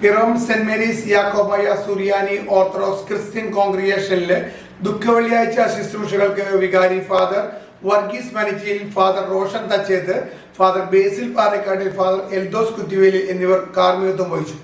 Piravom saint Mary's Yakobaya Suriyani orthodox christian കോൺഗ്രിഗേഷനിലെ ദുഃഖവെള്ളിയാഴ്ച ശുശ്രൂഷകൾക്ക് വികാരി father Varghese Manichiyil, father Roshan Thachethu, father Basil Parakkattil, father Eldhose Kuttivelil എന്നിവർ കാർമ്മികത്വം വഹിച്ചു.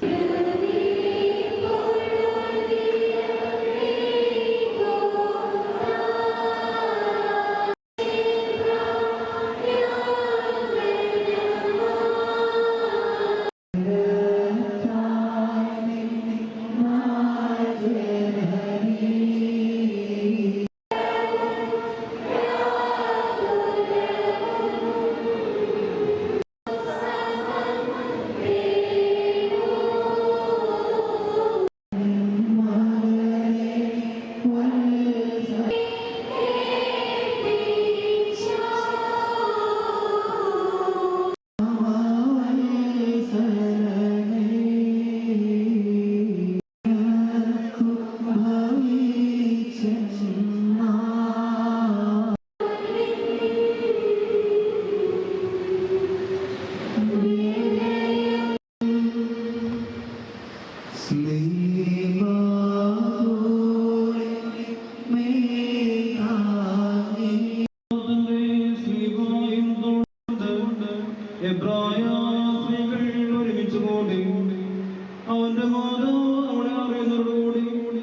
അവന്റെ മാതാവ് അവളെ അറിയുന്നതോടുകൂടി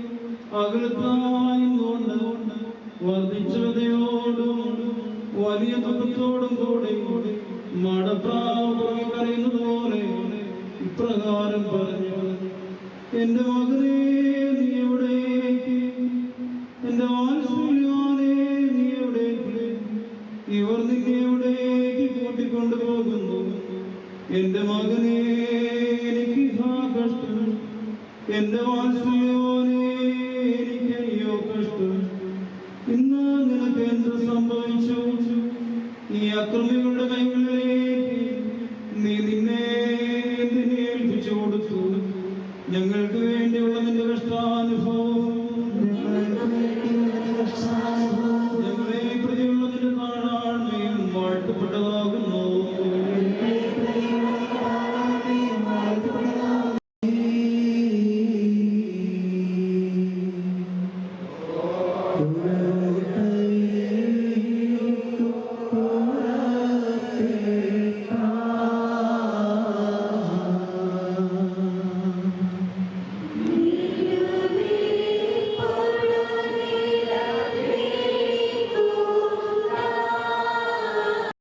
അകലത്തായുകൊണ്ട് വർദ്ധിച്ചതയോടും വലിയ ദുഃഖത്തോടും കൂടി മടപ്രാവ് കരയുന്നത് പോലെ ഇപ്രകാരം പറഞ്ഞു: എന്റെ മകനെ നീ എവിടേക്ക്? എന്റെ വാത്സല്യവാനെ നീ എവിടേക്ക്? ഇവർ നിന്നെ എവിടേക്ക് കൂട്ടിക്കൊണ്ടു പോകുന്നു? എന്റെ മകനെ എനിക്ക് കഷ്ടം, എന്റെ വാത്സല്യം